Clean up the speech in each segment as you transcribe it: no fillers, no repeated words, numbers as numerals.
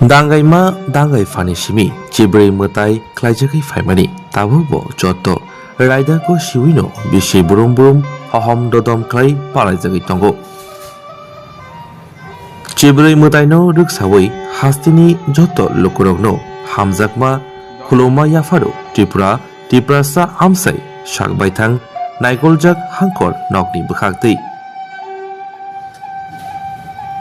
दांगाइमा दांगाइ फानि सिमि चिब्रै मोताइ क्लाइजाकै फाइमानि ताबुबो जत्तो राइदाको सिविनो बिसि बुरुम बुरुम हहम ददम क्लाइ पालाइजाकै तंगो चिब्रै मोताइनो रुकसावै हास्तिनि जत्तो लुकुरगनो हामजाकमा खुलौमा याफारो त्रिपुरासा आमसाइ साकबायथां नाइकलजाक हांकर नकनि बुखागतै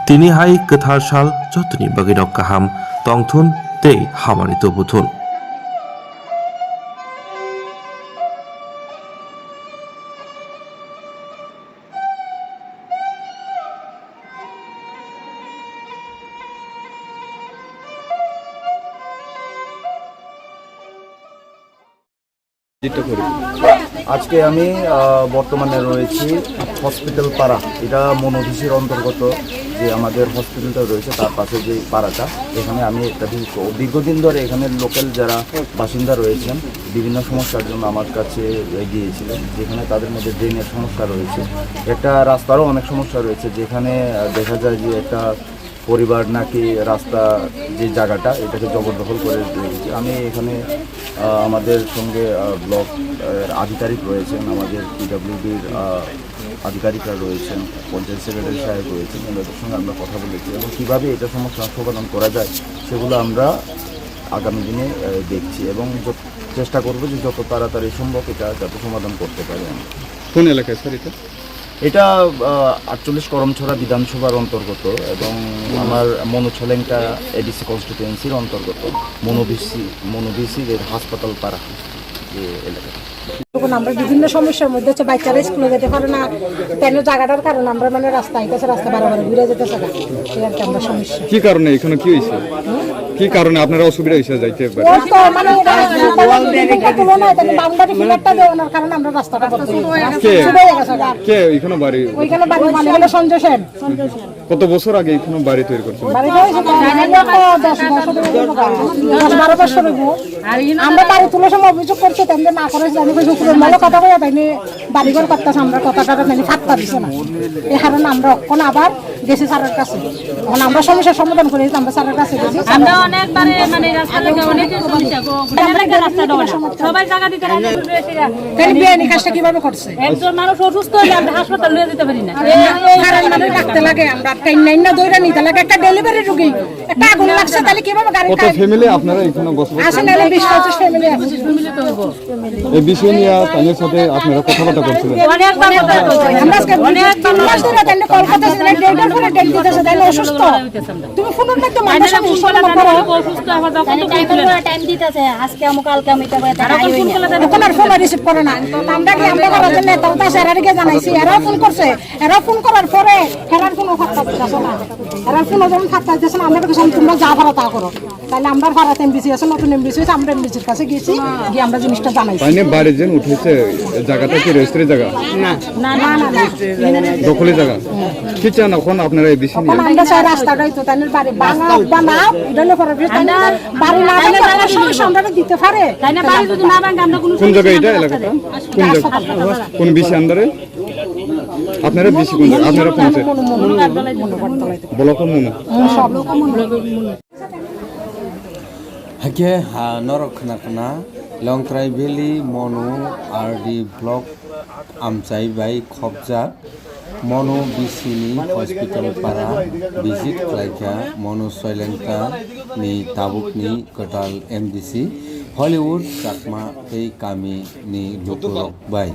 তিনি হাই गोथार साल जतनि बागिनक गाहाम तंथुन तै हामानि तबुथुन আজকে আমি বর্তমানে রয়েছি হসপিটাল পাড়া। এটা মনোভিসির অন্তর্গত যে আমাদের হসপিটালটা রয়েছে তার পাশে যে পাড়াটা, এখানে আমি একটা দীর্ঘদিন ধরে এখানে লোকাল যারা বাসিন্দা রয়েছেন বিভিন্ন সমস্যার জন্য আমার কাছে গিয়েছিলেন, যেখানে তাদের মধ্যে ড্রেনের সমস্যা রয়েছে, একটা রাস্তারও অনেক সমস্যা রয়েছে, যেখানে দেখা যায় যে একটা পরিবার নাকি রাস্তা যে জায়গাটা এটাকে জবরদখল করে রেখেছে। আমি এখানে আমাদের সঙ্গে ব্লক আধিকারিক রয়েছেন, আমাদের পিডব্লিউডির আধিকারিকরা রয়েছেন, পঞ্চায়েত সেক্রেটারি সাহেব রয়েছেন, এদের সঙ্গে আমরা কথা বলেছি এবং কীভাবে এটা সমস্যা সমাধান করা যায় সেগুলো আমরা আগামী দিনে দেখছি এবং চেষ্টা করব যে যত তাড়াতাড়ি সম্ভব এটা যাতে সমাধান করতে পারি। কোন এলাকায় স্যার এটা 48 করমছড়া বিধানসভার অন্তর্গত এবং আমার মনোছলেঙ্কা এডিসি কনস্টিটুয়েন্সির অন্তর্গত মনোভিসি হাসপাতাল পাড়া যে এলাকাটা। আমরা বিভিন্ন সমস্যার মধ্যে হচ্ছে বাচ্চারা স্কুলে যেতে পারে না, কেন জায়গাটার কারণে আমরা মানে রাস্তা আইতেছে, রাস্তা বারবার ঘুরে যেতেছে না, এই আর কি আমরা সমস্যা। কি কারণে এখানে কি হয়েছে, কি কারণে আপনারা অসুবিধা হয়েছে যাইতে পারে? মানে বাউন্ডারি ফিলারটা দেওয়ার কারণে আমরা রাস্তাটা করতে কে এখানে বাড়ি ওইখানে বাড়ি মানে হলো সঞ্জয় সেন। কত বছর আগে এখানে বাড়ি তৈরি করছেন? বাড়িটা হয়েছে 10-12 বছর হইব। আমরা বাড়ি তুলে সময় অভিযোগ করছি তেমনি না করে আমি উপরের মেলে কথা কইয়া তাই বাড়িঘর করতেছে, আমরা কথাটা মানে ফাঁকতা দিছে না, এই কারণে আমরা অক্ষণ আবার গেছি স্যারের কাছে। এখন আমরা সমস্যার সমাধান করি, আমরা স্যারের কাছে গেছি। আমরা অনেকবারে মানে রাস্তা লাগে অনেক সমস্যা রাস্তা সবাই জায়গা দিতে রাজি তাহলে বিয়ানি কাজটা কিভাবে করছে? একজন মানুষ অসুস্থ হলে আমরা হাসপাতাল নিয়ে যেতে পারি না, কারণ মানে রাখতে লাগে, আমরা টাইম দইরা নিতে লাগে। একটা ডেলিভারি রোগী একটা আগুন লাগছে তাহলে কিভাবে গাড়ি কত ফ্যামিলি আপনারা এখানে বসবাস আসেন? 20-25 ফ্যামিলি আছে। এই বিষয় নিয়ে তাদের সাথে আপনারা কথাবার্তা করছিলেন? আমরা আজকে 3 মাস ধরে তাহলে কলকাতা থেকে ডেটার পরে ডেট দিতেছে, তাহলে অসুস্থ তুমি ফোনের মধ্যে মানুষ অসুস্থ আবার যখন টাইম দিতেছে আজকে আমি কালকে আমি এটা এখন আর ফোন রিসিভ করে না। আমরা কি আমরা করার জন্য তাও স্যারারকে জানাইছি, এরাও ফোন করছে, এরাও ফোন করার পরে হেরার কোনো ফাত্তা দিতেছে না, এরার কোনো যখন ফাত্তা দিতেছে না আমরা কিছু তোমরা যা ভাড়া তা করো। তাহলে আমরা ভাড়াতে এমবিসি আছে, নতুন এমবিসি হয়েছে, আমরা এমবিসির কাছে গেছি, গিয়ে আমরা জিনিসটা জানাইছি। তাই বাড়ি যেন উঠেছে জায়গাটা কি রেজিস্ট্রি জায়গা না না না না দখলি জায়গা কি চান এখন আপনারা এই বিষয় নিয়ে? আমরা চাই রাস্তাটাই তো তাই বাড়ি বানাও এটা পরে বাড়ি না বানালে সমস্যা আমরা দিতে পারে, তাই না? বাড়ি যদি না ভাঙে আমরা কোন জায়গায় এটা এলাকাটা কোন জায়গা কোন বিষয় আন্ডারে আপনারা বেশি কোন আপনারা পৌঁছে ব্লক মনো সব লোক Hake ha norok khana Longtrai Valley Mono RD Block Amchai by Khobja Mono Bisini Hospital Para Visit Klaika Mono Soilenka ni Tabuk ni Kotal MDC Hollywood Chakma Tei Kami ni Lukurok by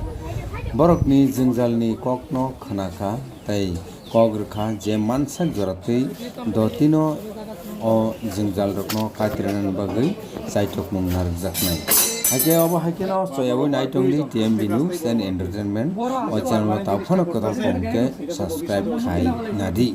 Borok ni Jinjal ni Kokno Khanaka Tei Kogrkha je mansak joratei dotino o jingjal rokno kaitrenan bagai saitok mungnar jaknai hake obo hake na soyabo naitongli TMB News and Entertainment o channel ta phono kodal phone ke subscribe khai nadi।